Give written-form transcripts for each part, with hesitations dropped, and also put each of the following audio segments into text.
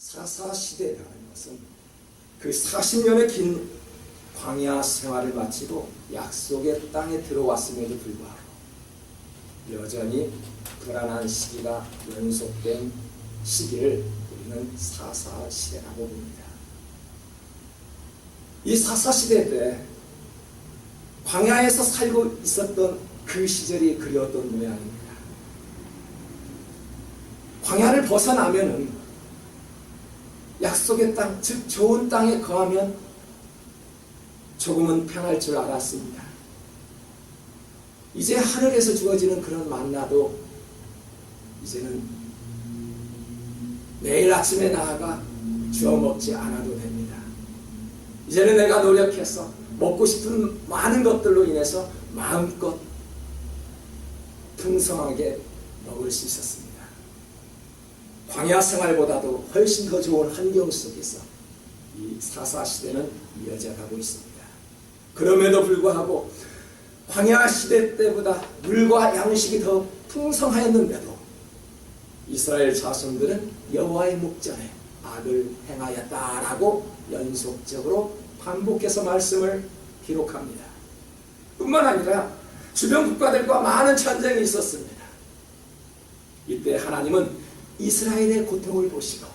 사사시대라는 것은 그 40년의 긴 광야 생활을 마치고 약속의 땅에 들어왔음에도 불구하고 여전히 불안한 시기가 연속된 시기를 우리는 사사시대라고 봅니다. 이 사사시대 때 광야에서 살고 있었던 그 시절이 그리웠던 모양입니다. 광야를 벗어나면은 약속의 땅, 즉 좋은 땅에 거하면 조금은 편할 줄 알았습니다. 이제 하늘에서 주어지는 그런 만나도 이제는 매일 아침에 나아가 주워 먹지 않아도 됩니다. 이제는 내가 노력해서 먹고 싶은 많은 것들로 인해서 마음껏 풍성하게 먹을 수 있었습니다. 광야 생활보다도 훨씬 더 좋은 환경 속에서 이 사사시대는 이어져 가고 있습니다. 그럼에도 불구하고 광야 시대 때보다 물과 양식이 더 풍성하였는데도 이스라엘 자손들은 여호와의 목전에 악을 행하였다라고 연속적으로 반복해서 말씀을 기록합니다. 뿐만 아니라 주변 국가들과 많은 전쟁이 있었습니다. 이때 하나님은 이스라엘의 고통을 보시고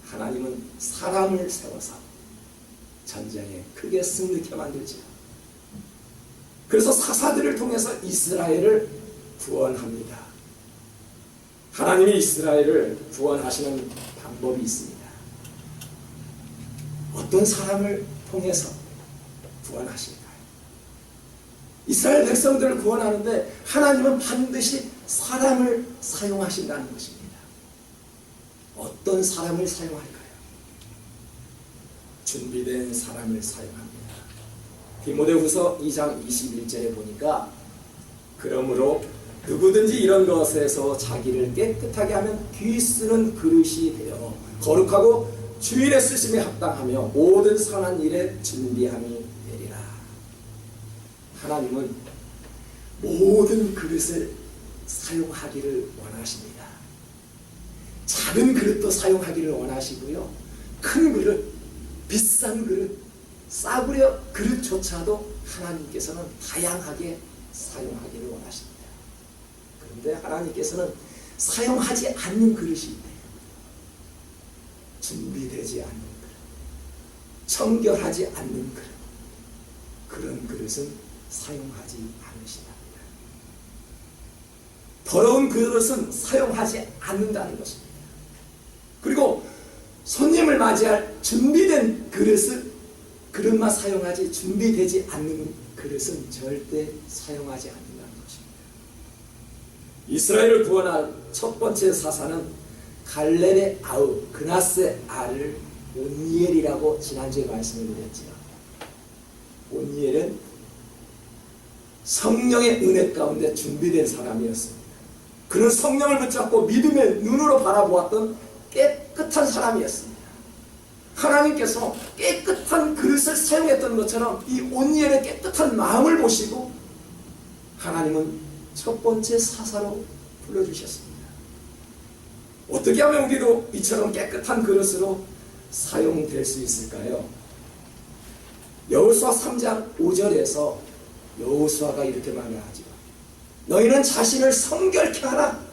하나님은 사람을 세워서 전쟁에 크게 승리케 만들지요. 그래서 사사들을 통해서 이스라엘을 구원합니다. 하나님이 이스라엘을 구원하시는 방법이 있습니다. 어떤 사람을 통해서 구원하실까요? 이스라엘 백성들을 구원하는데 하나님은 반드시 사람을 사용하신다는 것입니다. 어떤 사람을 사용할까요? 준비된 사람을 사용합니다. 디모데후서 2장 21절에 보니까 그러므로 누구든지 이런 것에서 자기를 깨끗하게 하면 귀 쓰는 그릇이 되어 거룩하고 주일에 쓰심에 합당하며 모든 선한 일에 준비함이 되리라. 하나님은 모든 그릇을 사용하기를 원하십니다. 작은 그릇도 사용하기를 원하시고요. 큰 그릇, 비싼 그릇, 싸구려 그릇조차도 하나님께서는 다양하게 사용하기를 원하십니다. 그런데 하나님께서는 사용하지 않는 그릇이 있대요. 준비되지 않는 그릇, 청결하지 않는 그릇, 그런 그릇은 사용하지 않으신답니다. 더러운 그릇은 사용하지 않는다는 것입니다. 그리고 손님을 맞이할 준비된 그릇만 사용하지 준비되지 않는 그릇은 절대 사용하지 않는다는 것입니다. 이스라엘을 구원한 첫 번째 사사는 갈렙의 아우 그나스의 아를 온니엘이라고 지난주에 말씀을 드렸지요. 온니엘은 성령의 은혜 가운데 준비된 사람이었습니다. 그는 성령을 붙잡고 믿음의 눈으로 바라보았던 깨끗한 사람이었습니다. 하나님께서 깨끗한 그릇을 사용했던 것처럼 이 온니엘의 깨끗한 마음을 보시고 하나님은 첫 번째 사사로 불러주셨습니다. 어떻게 하면 우리도 이처럼 깨끗한 그릇으로 사용될 수 있을까요? 여호수아 3장 5절에서 여호수아가 이렇게 말을 하죠. 너희는 자신을 성결케 하라.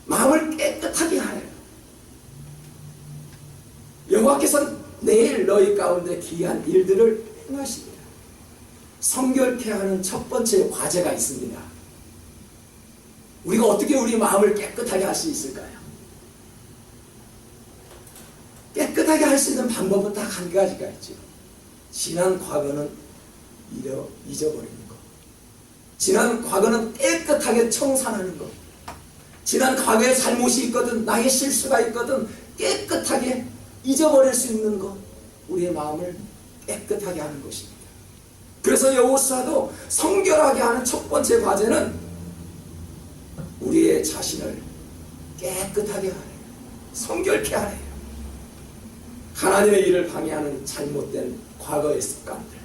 마음을 깨끗하게 하라. 여호와께서는 내일 너희 가운데 기이한 일들을 행하십니다. 성결케 하는 첫 번째 과제가 있습니다. 우리가 어떻게 우리 마음을 깨끗하게 할 수 있을까요? 깨끗하게 할 수 있는 방법은 딱 한 가지가 있죠. 지난 과거는 잊어버리는 것. 지난 과거는 깨끗하게 청산하는 것. 지난 과거에 잘못이 있거든, 나의 실수가 있거든 깨끗하게 잊어버릴 수 있는 것, 우리의 마음을 깨끗하게 하는 것입니다. 그래서 여호수아도 성결하게 하는 첫 번째 과제는 우리의 자신을 깨끗하게 하래요. 성결케 하래요. 하나님의 일을 방해하는 잘못된 과거의 습관들,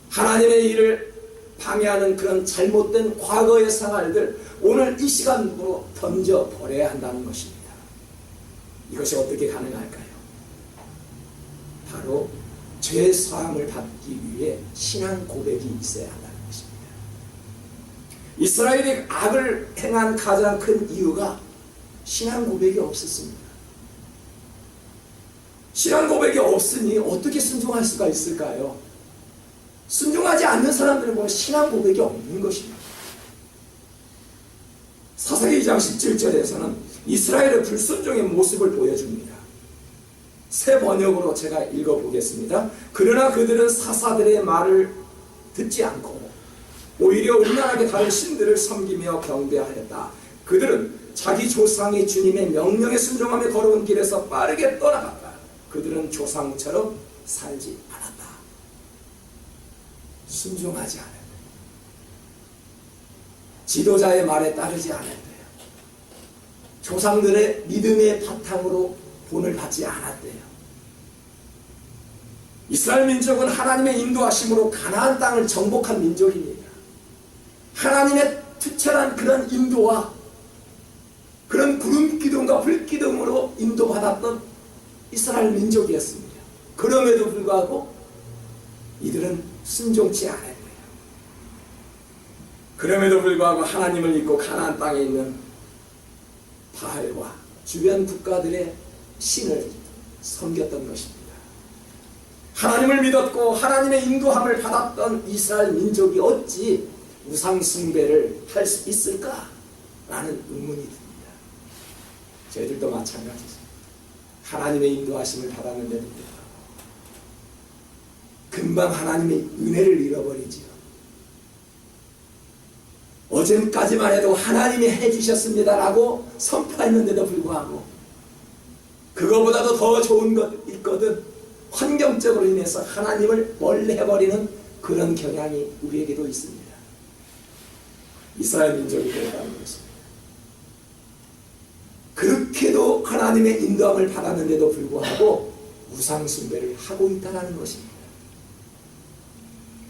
하나님의 일을 방해하는 그런 잘못된 과거의 생활들, 오늘 이 시간으로 던져버려야 한다는 것입니다. 이것이 어떻게 가능할까요? 바로 죄 사함을 받기 위해 신앙 고백이 있어야 한다는 것입니다. 이스라엘이 악을 행한 가장 큰 이유가 신앙 고백이 없었습니다. 신앙 고백이 없으니 어떻게 순종할 수가 있을까요? 순종하지 않는 사람들은 보면 신앙 고백이 없는 것입니다. 사사기 2장 17절에서는 이스라엘의 불순종의 모습을 보여줍니다. 새 번역으로 제가 읽어보겠습니다. 그러나 그들은 사사들의 말을 듣지 않고 오히려 음란하게 다른 신들을 섬기며 경배하였다. 그들은 자기 조상이 주님의 명령에 순종하며 걸어온 길에서 빠르게 떠나갔다. 그들은 조상처럼 살지 않았다. 순종하지 않았다. 지도자의 말에 따르지 않았대요. 조상들의 믿음의 바탕으로 본을 받지 않았대요. 이스라엘 민족은 하나님의 인도하심으로 가나안 땅을 정복한 민족입니다. 하나님의 투철한 그런 인도와 그런 구름 기둥과 불 기둥으로 인도받았던 이스라엘 민족이었습니다. 그럼에도 불구하고 이들은 순종치 않았대요. 그럼에도 불구하고 하나님을 믿고 가나안 땅에 있는 바알과 주변 국가들의 신을 섬겼던 것입니다. 하나님을 믿었고 하나님의 인도함을 받았던 이스라엘 민족이 어찌 우상 숭배를 할 수 있을까라는 의문이 듭니다. 저희들도 마찬가지죠. 하나님의 인도하심을 받았는데도 금방 하나님의 은혜를 잃어버리지요. 어제까지만 해도 하나님이 해주셨습니다라고 선포했는데도 불구하고 그거보다도 더 좋은 것 있거든 환경적으로 인해서 하나님을 멀리 해버리는 그런 경향이 우리에게도 있습니다. 이스라엘 민족이 그랬다는 것입니다. 그렇게도 하나님의 인도함을 받았는데도 불구하고 우상 숭배를 하고 있다는 것입니다.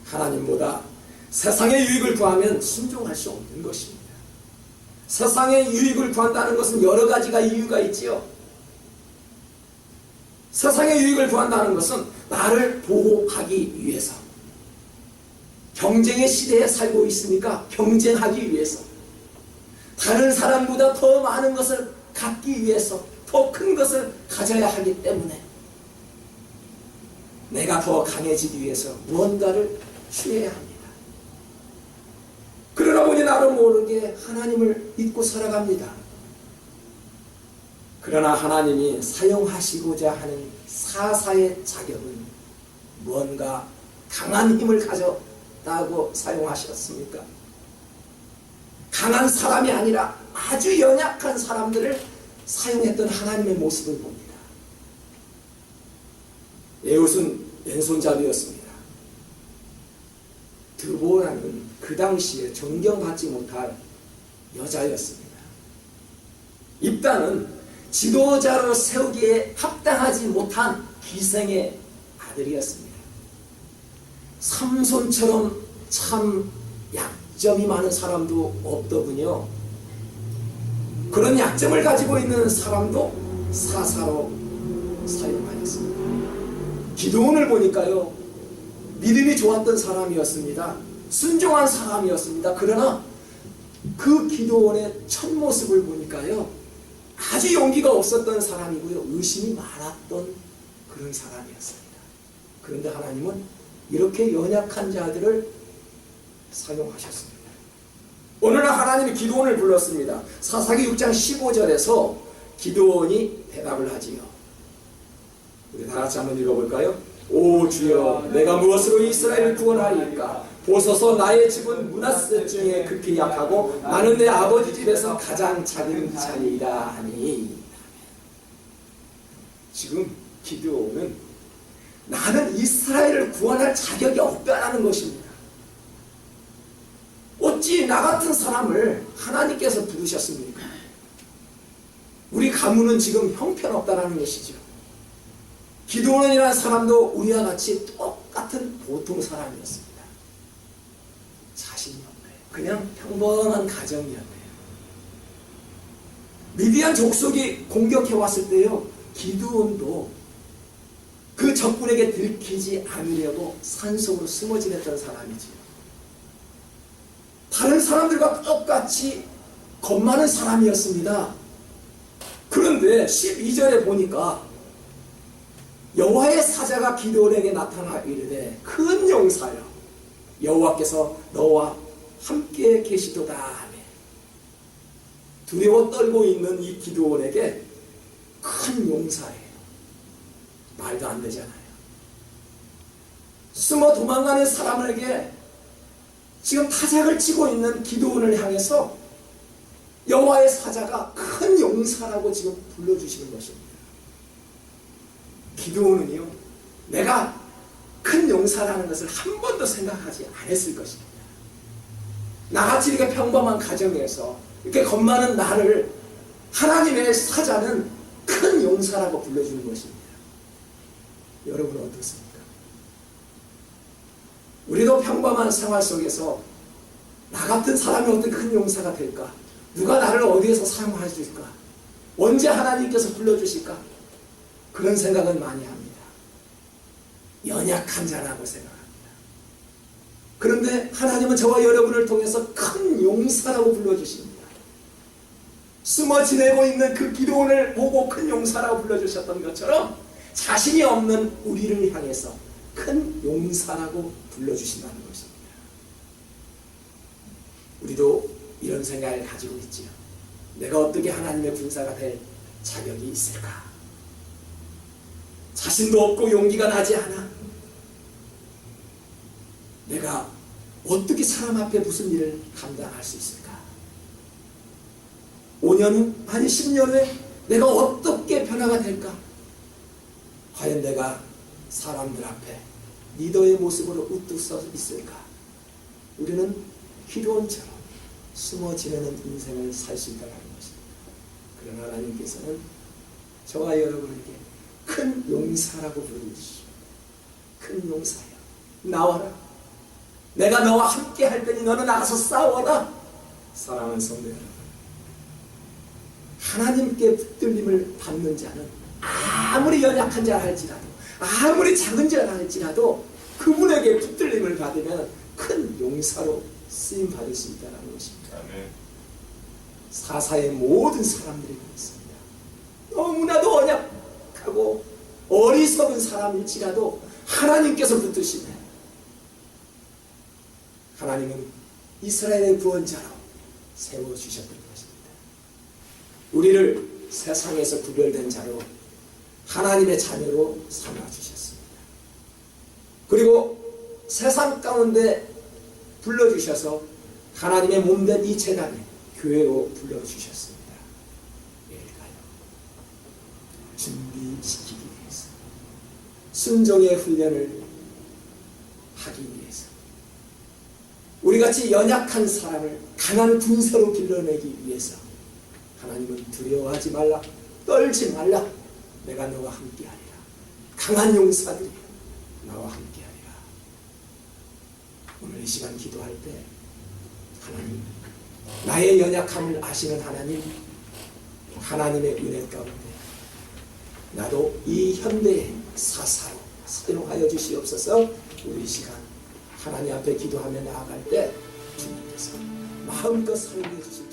하나님보다 세상의 유익을 구하면 순종할 수 없는 것입니다. 세상의 유익을 구한다는 것은 여러 가지가 이유가 있지요. 세상의 유익을 구한다는 것은 나를 보호하기 위해서, 경쟁의 시대에 살고 있으니까 경쟁하기 위해서, 다른 사람보다 더 많은 것을 갖기 위해서, 더 큰 것을 가져야 하기 때문에 내가 더 강해지기 위해서 무언가를 취해야 합니다. 그러다 보니 나도 모르게 하나님을 믿고 살아갑니다. 그러나 하나님이 사용하시고자 하는 사사의 자격은 무언가 강한 힘을 가졌다고 사용하셨습니까? 강한 사람이 아니라 아주 연약한 사람들을 사용했던 하나님의 모습을 봅니다. 에훗은 왼손잡이였습니다. 드보라는 그 당시에 존경받지 못할 여자였습니다. 입다는 지도자로 세우기에 합당하지 못한 기생의 아들이었습니다. 삼손처럼 참 약점이 많은 사람도 없더군요. 그런 약점을 가지고 있는 사람도 사사로 사용하였습니다. 기드온을 보니까요, 믿음이 좋았던 사람이었습니다. 순종한 사람이었습니다. 그러나 그 기드온의 첫 모습을 보니까요, 아주 용기가 없었던 사람이고요, 의심이 많았던 그런 사람이었습니다. 그런데 하나님은 이렇게 연약한 자들을 사용하셨습니다. 오늘날 하나님이 기드온을 불렀습니다. 사사기 6장 15절에서 기드온이 대답을 하지요. 우리 다 같이 한번 읽어볼까요? 오 주여, 내가 무엇으로 이스라엘을 구원하리까? 보소서, 나의 집은 므낫세 중에 극히 약하고 나는 내 아버지 집에서 가장 작은 자니이다 하니. 지금 기드온은 나는 이스라엘을 구원할 자격이 없다라는 것입니다. 어찌 나 같은 사람을 하나님께서 부르셨습니까? 우리 가문은 지금 형편없다라는 것이죠. 기드온이라는 사람도 우리와 같이 똑같은 보통 사람이었습니다. 자신이 없네요. 그냥 평범한 가정이었네요. 미디안 족속이 공격해 왔을 때요, 기드온도 그 적군에게 들키지 않으려고 산속으로 숨어 지냈던 사람이지요. 다른 사람들과 똑같이 겁 많은 사람이었습니다. 그런데 12절에 보니까 여호와의 사자가 기드온에게 나타나 이르되 큰 용사여 여호와께서 너와 함께 계시도다 하며 두려워 떨고 있는 이 기드온에게 큰 용사예요. 말도 안 되잖아요. 숨어 도망가는 사람에게 지금 타작을 치고 있는 기드온을 향해서 여호와의 사자가 큰 용사라고 지금 불러주시는 것입니다. 기드온은요, 내가 큰 용사라는 것을 한 번도 생각하지 않았을 것입니다. 나같이 이렇게 평범한 가정에서 이렇게 겁 많은 나를 하나님의 사자는 큰 용사라고 불러주는 것입니다. 여러분은 어떻습니까? 우리도 평범한 생활 속에서 나 같은 사람이 어떻게 큰 용사가 될까? 누가 나를 어디에서 사용해 줄까? 언제 하나님께서 불러주실까? 그런 생각은 많이 합니다. 연약한 자라고 생각합니다. 그런데 하나님은 저와 여러분을 통해서 큰 용사라고 불러주십니다. 숨어 지내고 있는 그 기드온을 보고 큰 용사라고 불러주셨던 것처럼 자신이 없는 우리를 향해서 큰 용사라고 불러주신다는 것입니다. 우리도 이런 생각을 가지고 있지요. 내가 어떻게 하나님의 군사가 될 자격이 있을까? 자신도 없고 용기가 나지 않아. 내가 어떻게 사람 앞에 무슨 일을 감당할 수 있을까? 5년 후, 아니 10년 후에 내가 어떻게 변화가 될까? 과연 내가 사람들 앞에 리더의 모습으로 우뚝 서 있을까? 우리는 기드온처럼 숨어 지내는 인생을 살 수 있다는 것입니다. 그러나 하나님께서는 저와 여러분에게 큰 용사라고 부르시오. 큰 용사야, 나와라. 내가 너와 함께 할 테니 너는 나가서 싸워라. 사랑하는 성도 여러분, 하나님께 붙들림을 받는 자는 아무리 연약한 자라 할지라도, 아무리 작은 자라 할지라도 그분에게 붙들림을 받으면 큰 용사로 쓰임 받을 수 있다는 것입니다. 사사의 모든 사람들이 그렇습니다. 너무나도 언약하고 어리석은 사람일지라도 하나님께서 붙드시면 하나님은 이스라엘의 구원자로 세워주셨던 것입니다. 우리를 세상에서 구별된 자로 하나님의 자녀로 삼아주셨습니다. 그리고 세상 가운데 불러주셔서 하나님의 몸된 이 재단에 교회로 불러주셨습니다. 왜일까요? 준비시키기 위해서, 순종의 훈련을 하기 위해서, 우리같이 연약한 사람을 강한 군사로 길러내기 위해서 하나님은 두려워하지 말라, 떨지 말라, 내가 너와 함께하리라. 강한 용사들이 나와 함께하리라. 오늘 이 시간 기도할 때 하나님, 나의 연약함을 아시는 하나님, 하나님의 은혜 가운데 나도 이 현대의 사사로 사용하여 주시옵소서. 우리 이 시간 하나님 앞에 기도하며 나아갈 때 주님께서 마음껏 사용해 주실